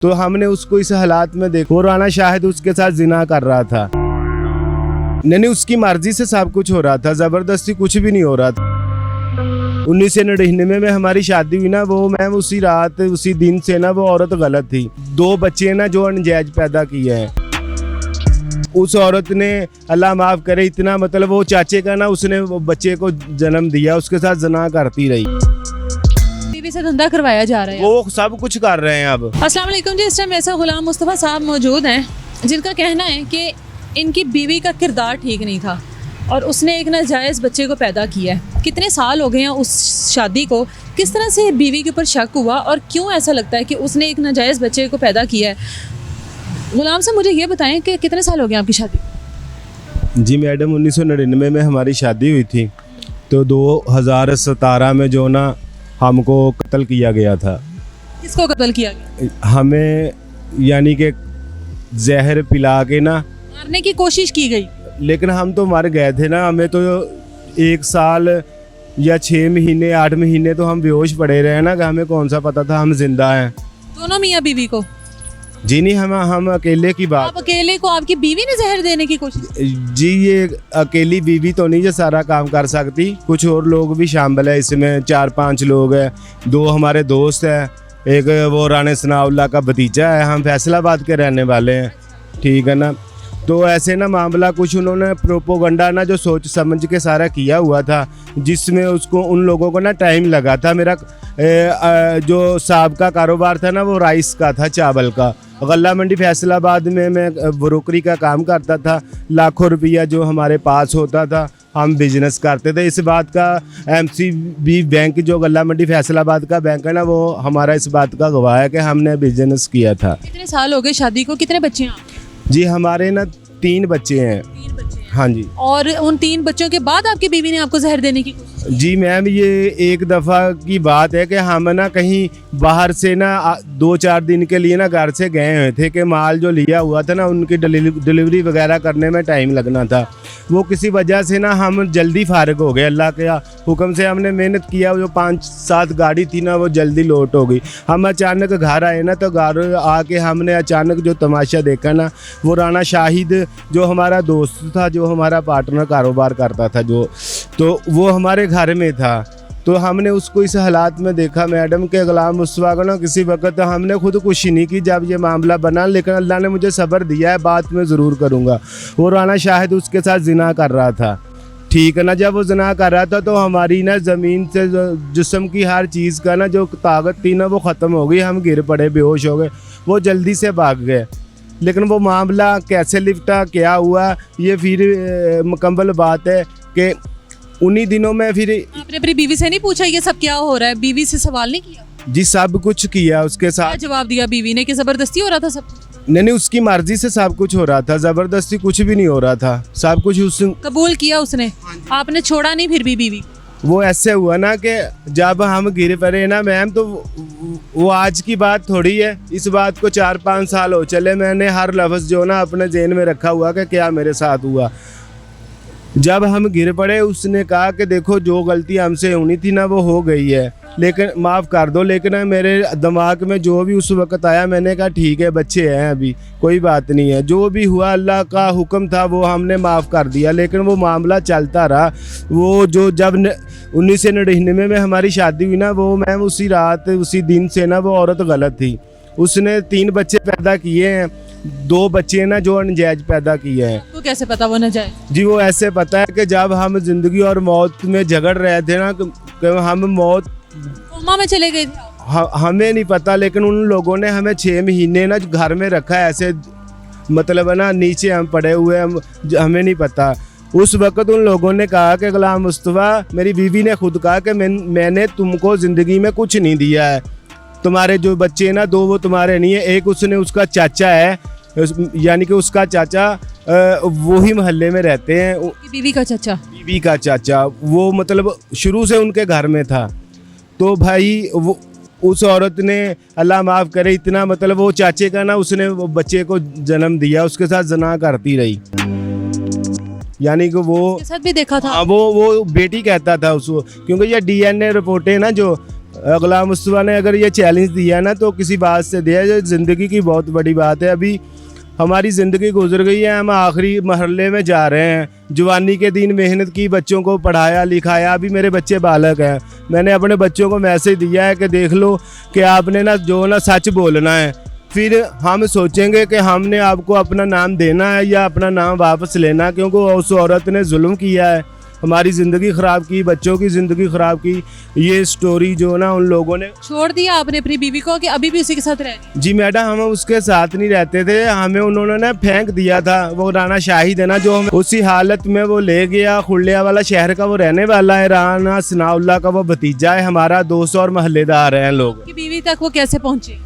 तो हमने उसको इस हालात में देखा। वो राना शाहिद उसके साथ जिना कर रहा था। नहीं, उसकी मर्जी से सब कुछ हो रहा था, जबरदस्ती कुछ भी नहीं हो रहा था। 1999 में हमारी शादी हुई ना, वो मैम उसी रात उसी दिन से ना वो औरत गलत थी। 2 बच्चे ना जो अनजायज पैदा किए हैं, उस औरत ने अल्लाह माफ़ करे इतना मतलब वो चाचे का ना उसने वो बच्चे को जन्म दिया, उसके साथ जना करती रही। बीवी से धंधा करवाया जा रहा है। वो सब कुछ कर रहे हैं अब। अस्सलाम वालेकुम जी, इस टाइम ऐसा गुलाम मुस्तफ़ा साहब मौजूद हैं जिनका कहना है कि इनकी बीवी का किरदार ठीक नहीं था और उसने एक नाजायज़ बच्चे को पैदा किया है। कितने साल हो गए हैं उस शादी को, किस तरह से बीवी के ऊपर शक हुआ और क्यों ऐसा लगता है कि उसने एक नाजायज़ बच्चे को पैदा किया है। गुलाम साहब मुझे ये बताएं कि कितने साल हो गए आपकी शादी? जी मैडम, 1999 में हमारी शादी हुई थी, तो 2017 में जो ना हमको कत्ल किया गया था। किसको कत्ल किया गया? हमें यानी कि जहर पिला के ना मारने की कोशिश की गई, लेकिन हम तो मर गए थे ना। हमें तो 1 साल या 6 महीने 8 महीने तो हम बेहोश पड़े रहे ना, कि हमें कौन सा पता था हम जिंदा हैं। दोनों मियाँ बीवी को? जी नहीं, हम अकेले की बात। आप अकेले को आपकी बीवी ने जहर देने की कोशिश? जी, ये अकेली बीवी तो नहीं जो सारा काम कर सकती, कुछ और लोग भी शामिल है इसमें। 4-5 लोग हैं, 2 हमारे दोस्त हैं, एक वो राना सनाउल्लाह का भतीजा है। हम फैसलाबाद के रहने वाले हैं, ठीक है ना। तो ऐसे ना मामला कुछ उन्होंने प्रोपोगंडा ना जो सोच समझ के सारा किया हुआ था, जिसमें उसको उन लोगों को ना टाइम लगा था। मेरा जो साहब का कारोबार था ना वो राइस का था, चावल का। गल्ला मंडी फैसलाबाद में मैं ब्रोकरी का काम करता था। लाखों रुपया जो हमारे पास होता था हम बिजनेस करते थे। इस बात का MCB बैंक जो गल्ला मंडी फैसलाबाद का बैंक है ना, वो हमारा इस बात का गवाह है कि हमने बिजनेस किया था। कितने साल हो गए शादी को? कितने बच्चे हैं? जी हमारे ना 3 बच्चे हैं। 3 बच्चे हैं। हाँ जी। और उन 3 बच्चों के बाद आपकी बीवी ने आपको जहर देने की कोशिश? जी मैम, ये एक दफ़ा की बात है कि हम ना कहीं बाहर से ना 2-4 दिन के लिए ना घर से गए हुए थे कि माल जो लिया हुआ था ना उनकी डिलीवरी वगैरह करने में टाइम लगना था। वो किसी वजह से ना हम जल्दी फारिग हो गए। अल्लाह के हुक्म से हमने मेहनत किया, जो 5-7 गाड़ी थी ना वो जल्दी लोट हो गई। हम अचानक घर आए ना, तो घर आके हमने अचानक जो तमाशा देखा ना, वो राना शाहिद जो हमारा दोस्त था, जो हमारा पार्टनर कारोबार करता था, तो वो हमारे घर में था। तो हमने उसको इस हालात में देखा मैडम के गुलाम मुस्तफ़ा को ना किसी वक्त हमने खुदकुशी नहीं की जब ये मामला बना, लेकिन अल्लाह ने मुझे सब्र दिया है, बात मैं ज़रूर करूँगा। वो राना शाहिद उसके साथ जिना कर रहा था, ठीक है ना। जब वो जिना कर रहा था तो हमारी ना ज़मीन से जिस्म की हर चीज़ का ना जो ताकत थी ना वो ख़त्म हो गई। हम गिर पड़े, बेहोश हो गए। वो जल्दी से भाग गए, लेकिन वो मामला कैसे लिपटा, क्या हुआ, ये फिर मुकम्मल बात है कि उन्हीं दिनों में फिर। आपने अपनी बीवी से नहीं पूछा ये सब क्या हो रहा है? बीवी से सवाल नहीं किया? जी सब कुछ किया उसके साथ। क्या जवाब दिया बीवी ने कि जबरदस्ती हो रहा था सब? नहीं, उसकी मर्जी से सब कुछ हो रहा था, जबरदस्ती कुछ भी नहीं हो रहा था, सब कुछ उस कबूल किया उसने। आपने छोड़ा नहीं फिर भी बीवी? वो ऐसे हुआ ना कि जब हम गिर पड़े ना मैम, तो वो आज की बात थोड़ी है। इस बात को 4-5 साल हो चले। मैंने हर लफ्ज़ जो ना अपने जेन में रखा हुआ कि क्या मेरे साथ हुआ। जब हम गिर पड़े उसने कहा कि देखो जो गलती हमसे होनी थी ना वो हो गई है, लेकिन माफ़ कर दो। लेकिन मेरे दिमाग में जो भी उस वक्त आया, मैंने कहा ठीक है, बच्चे हैं अभी, कोई बात नहीं है, जो भी हुआ अल्लाह का हुक्म था वो हमने माफ़ कर दिया। लेकिन वो मामला चलता रहा। वो जो जब 1999 में हमारी शादी हुई ना, वो मैम उसी रात उसी दिन से ना वो औरत गलत थी। उसने 3 बच्चे पैदा किए हैं, 2 बच्चे ना जो अनजायज पैदा किए हैं। तो कैसे पता वो नाजायज? जी वो ऐसे पता है कि जब हम ज़िंदगी और मौत में झगड़ रहे थे ना, कि हम मौत कोमा में चले गए थे। हमें नहीं पता, लेकिन उन लोगों ने हमें 6 महीने ना घर में रखा है ऐसे, मतलब है ना नीचे हम पड़े हुए, हमें नहीं पता। उस वक्त उन लोगों ने कहा कि गुलाम मुस्तफ़ा, मेरी बीवी ने खुद कहा कि मैंने तुमको ज़िंदगी में कुछ नहीं दिया है, तुम्हारे जो बच्चे हैं ना 2 वो तुम्हारे नहीं है, एक उसने उसका चाचा है, यानी कि उसका चाचा वही मोहल्ले में रहते हैं। बीवी का चाचा? बीवी का चाचा, वो मतलब शुरू से उनके घर में था। तो भाई वो उस औरत ने अल्लाह माफ़ करे इतना मतलब वो चाचे का ना उसने वो बच्चे को जन्म दिया, उसके साथ जना करती रही, यानी कि वो साथ भी देखा था। वो बेटी कहता था उसको, क्योंकि ये DNA रिपोर्टें ना जो गुलाम मुस्तफ़ा ने अगर ये चैलेंज दिया ना तो किसी बात से दिया, जो ज़िंदगी की बहुत बड़ी बात है। अभी हमारी ज़िंदगी गुजर गई है, हम आखिरी मरहले में जा रहे हैं। जवानी के दिन मेहनत की, बच्चों को पढ़ाया लिखाया, अभी मेरे बच्चे बालक हैं। मैंने अपने बच्चों को मैसेज दिया है कि देख लो कि आपने ना जो ना सच बोलना है, फिर हम सोचेंगे कि हमने आपको अपना नाम देना है या अपना नाम वापस लेना, क्योंकि उस औरत ने जुल्म किया है, हमारी ज़िंदगी ख़राब की, बच्चों की ज़िंदगी ख़राब की। ये स्टोरी जो ना उन लोगों ने छोड़ दिया आपने अपनी बीवी को कि अभी भी उसी के साथ रह रही हैं? जी मैडम, हम उसके साथ नहीं रहते थे, हमें उन्होंने ना फेंक दिया था। वो राना शाहिद है ना, जो हमें उसी हालत में वो ले गया। खुलिया वाला शहर का वो रहने वाला है, राना सनाउल्ला का वो भतीजा है, हमारा दोस्त और महल्लेदार हैं लोग। कि बीवी तक वो कैसे पहुंचे?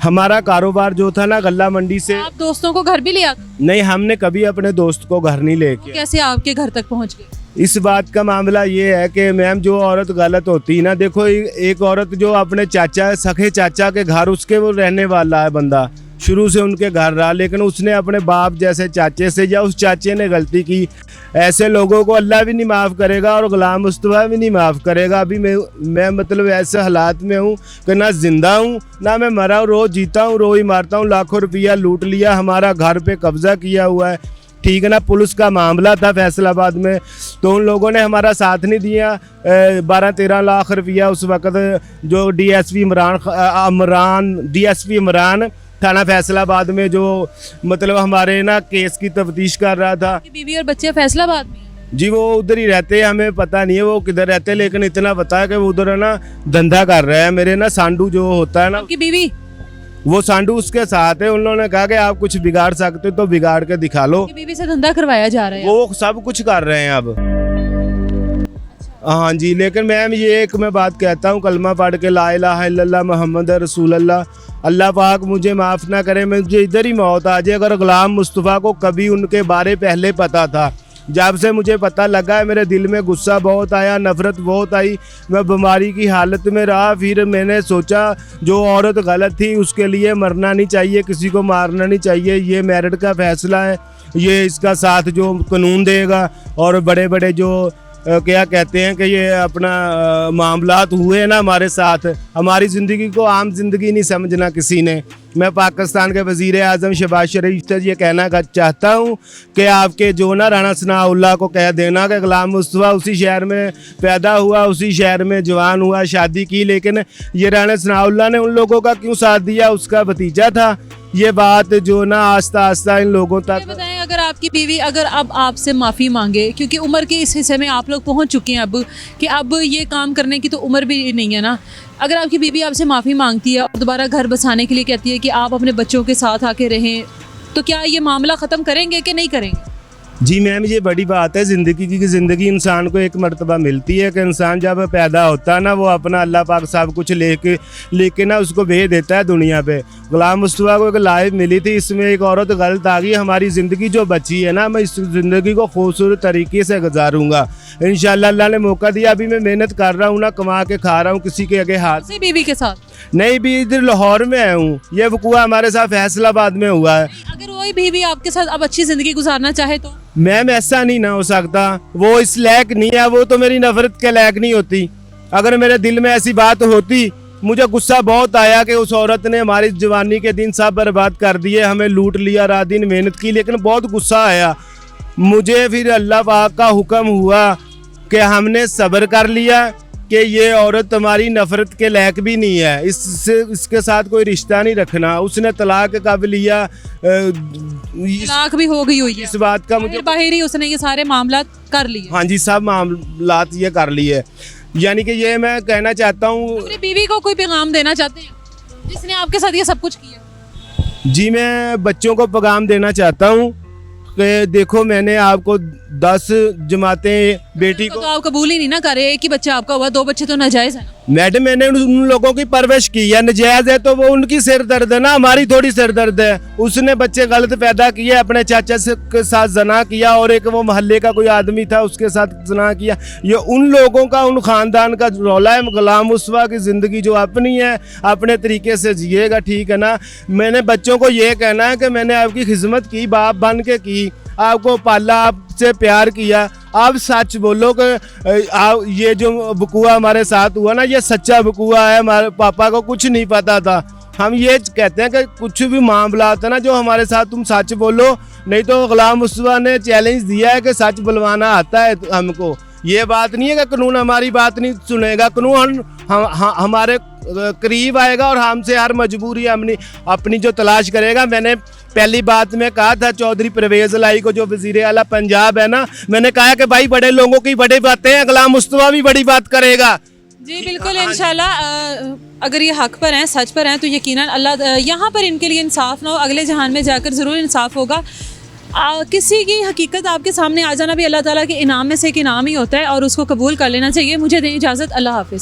हमारा कारोबार जो था ना गल्ला मंडी से। आप दोस्तों को घर भी लिया? नहीं, हमने कभी अपने दोस्त को घर नहीं लेके। कैसे आपके घर तक पहुंच गए? इस बात का मामला ये है कि मैम, जो औरत गलत होती है ना, देखो एक औरत जो अपने चाचा, सखे चाचा के घर, उसके वो रहने वाला है बंदा, शुरू से उनके घर रहा, लेकिन उसने अपने बाप जैसे चाचे से या उस चाचे ने गलती की। ऐसे लोगों को अल्लाह भी नहीं माफ़ करेगा और गुलाम मुस्तफ़ा भी नहीं माफ़ करेगा। अभी मैं मतलब ऐसे हालात में हूँ कि ना जिंदा हूँ ना मैं मरा हूँ, रोज़ जीता हूँ, रोज़ ही मारता हूँ। लाखों रुपया लूट लिया, हमारा घर पे कब्ज़ा किया हुआ है, ठीक है ना। पुलिस का मामला था फैसलाबाद में, तो उन लोगों ने हमारा साथ नहीं दिया। 12-13 लाख रुपया उस वक़्त जो डीएसपी इमरान थाना फैसलाबाद में, जो मतलब हमारे ना केस की तफ्तीश कर रहा था। बीवी और बच्चे फैसलाबाद में? जी, वो उधर ही रहते हैं, हमें पता नहीं है वो किधर रहते हैं, लेकिन इतना पता है कि वो उधर है ना धंधा कर रहे हैं। मेरे ना सांडू जो होता है ना, आपकी बीवी, वो सांडू उसके साथ है। उन्होंने कहा कि आप कुछ बिगाड़ सकते हो तो बिगाड़ के दिखा लो। बीवी से धंधा करवाया जा रहा है? वो सब कुछ कर रहे हैं अब। हाँ जी, लेकिन मैम ये एक मैं बात कहता हूँ, कलमा पढ़ के ला इलाहा इल्लल्लाह मुहम्मद रसूलुल्लाह, अल्लाह पाक मुझे माफ़ ना करे, मुझे इधर ही मौत आ जाए। अगर गुलाम मुस्तफ़ा को कभी उनके बारे पहले पता था, जब से मुझे पता लगा है, मेरे दिल में गुस्सा बहुत आया, नफ़रत बहुत आई, मैं बीमारी की हालत में रहा। फिर मैंने सोचा जो औरत गलत थी उसके लिए मरना नहीं चाहिए, किसी को मारना नहीं चाहिए। ये मेरिट का फ़ैसला है, ये इसका साथ जो कानून देगा। और बड़े बड़े जो क्या कहते हैं कि ये अपना मामलात हुए ना हमारे साथ, हमारी ज़िंदगी को आम ज़िंदगी नहीं समझना किसी ने। मैं पाकिस्तान के वज़ीर आज़म शहबाज शरीफ से ये कहना चाहता हूँ कि आपके जो ना राना सनाउल्लाह को कह देना कि गुलाम मुस्तफ़ा उसी शहर में पैदा हुआ, उसी शहर में जवान हुआ, शादी की, लेकिन ये राना सनाउल्लाह ने उन लोगों का क्यों साथ दिया, उसका भतीजा था। ये बात जो ना आस्ता आस्ता इन लोगों तक। बताएं, अगर आपकी बीवी अगर अब आपसे माफ़ी मांगे, क्योंकि उम्र के इस हिस्से में आप लोग पहुंच चुके हैं अब, कि अब ये काम करने की तो उम्र भी नहीं है ना, अगर आपकी बीवी आपसे माफ़ी मांगती है और दोबारा घर बसाने के लिए कहती है कि आप अपने बच्चों के साथ आके रहें, तो क्या ये मामला ख़त्म करेंगे कि नहीं करेंगे? जी मैम, ये बड़ी बात है ज़िंदगी की। ज़िंदगी इंसान को एक मर्तबा मिलती है कि इंसान जब पैदा होता है ना, वो अपना अल्लाह पाक सब कुछ लेके ना उसको भेज देता है दुनिया पे। गुलाम मुस्तफ़ा को एक लाइफ मिली थी, इसमें एक औरत गलत आ गई। हमारी ज़िंदगी जो बची है ना, मैं इस ज़िंदगी को खूबसूरत तरीके से गुजारूँगा इंशाअल्लाह। अल्लाह ने मौका दिया, अभी मैं मेहनत कर रहा हूँ ना, कमा के खा रहा हूँ किसी के आगे हाथ। से बीवी के साथ नहीं, भी इधर लाहौर में आया हूँ, ये वक़ुआ हमारे साथ फैसलाबाद में हुआ है। अगर वही बीवी आपके साथ अब अच्छी ज़िंदगी गुजारना चाहे तो? मैम ऐसा नहीं ना हो सकता, वो इस लायक नहीं है, वो तो मेरी नफरत के लायक नहीं होती। अगर मेरे दिल में ऐसी बात होती, मुझे गुस्सा बहुत आया कि उस औरत ने हमारी जवानी के दिन सब बर्बाद कर दिए, हमें लूट लिया, रात दिन मेहनत की, लेकिन बहुत गुस्सा आया मुझे। फिर अल्लाह पाक का हुक्म हुआ कि हमने सब्र कर लिया कि ये औरत हमारी नफरत के लायक भी नहीं है, इसके साथ कोई रिश्ता नहीं रखना। उसने तलाक कब लिया, तलाक भी हो गई हुई है, इस बात का मुझे बाहर ही उसने ये सारे मामला कर लिए। हाँ जी, सब मामलात ये कर लिए। यानी कि ये मैं कहना चाहता हूँ। अपनी बीवी को कोई पैगाम देना चाहते हैं जिसने आपके साथ ये सब कुछ किया? जी, मैं बच्चों को पैगाम देना चाहता हूँ कि देखो, मैंने आपको 10 जमातें बेटी को तो आप कबूल ही नहीं ना कर रहे कि बच्चा आपका हुआ, 2 बच्चे तो नाजायज है ना। मैडम, मैंने उन लोगों की परवरिश की है, नजायज है तो वो उनकी सिर दर्द है ना, हमारी थोड़ी सिर दर्द है। उसने बच्चे गलत पैदा किए, अपने चाचा के साथ जना किया, और एक वो मोहल्ले का कोई आदमी था उसके साथ जना किया। ये उन लोगों का, उन खानदान का रौला है। गुलाम मुस्तफ़ा की ज़िंदगी जो अपनी है, अपने तरीके से जिएगा, ठीक है ना। मैंने बच्चों को ये कहना है कि मैंने आपकी खिदमत की, बाप बन के की, आपको पाला, आपसे प्यार किया, आप सच बोलो कि ये जो बकुआ हमारे साथ हुआ ना, ये सच्चा बकुआ है। हमारे पापा को कुछ नहीं पता था। हम ये कहते हैं कि कुछ भी मामला आता है ना जो हमारे साथ, तुम सच बोलो, नहीं तो गुलाम मुस्तफा ने चैलेंज दिया है कि सच बुलवाना आता है हमको। ये बात नहीं है कि कानून हमारी बात नहीं सुनेगा, कानून हमारे करीब आएगा और हमसे हर मजबूरी अपनी जो तलाश करेगा। मैंने पहली बात में कहा था चौधरी परवेज़ लाई को, जो वज़ीर आला पंजाब है ना, मैंने कहा कि भाई बड़े लोगों की बड़ी बातें हैं, गुलाम मुस्तफा भी बड़ी बात करेगा। जी बिल्कुल, इंशाल्लाह अगर ये हक पर हैं, सच पर हैं, तो यकीनन अल्लाह यहाँ पर इनके लिए इंसाफ ना हो, अगले जहान में जाकर ज़रूर इंसाफ होगा। किसी की हकीकत आपके सामने आ जाना भी अल्लाह ताला के इनाम में से एक इनाम ही होता है और उसको कबूल कर लेना चाहिए। मुझे दें इजाज़त, अल्लाह हाफ़िज़।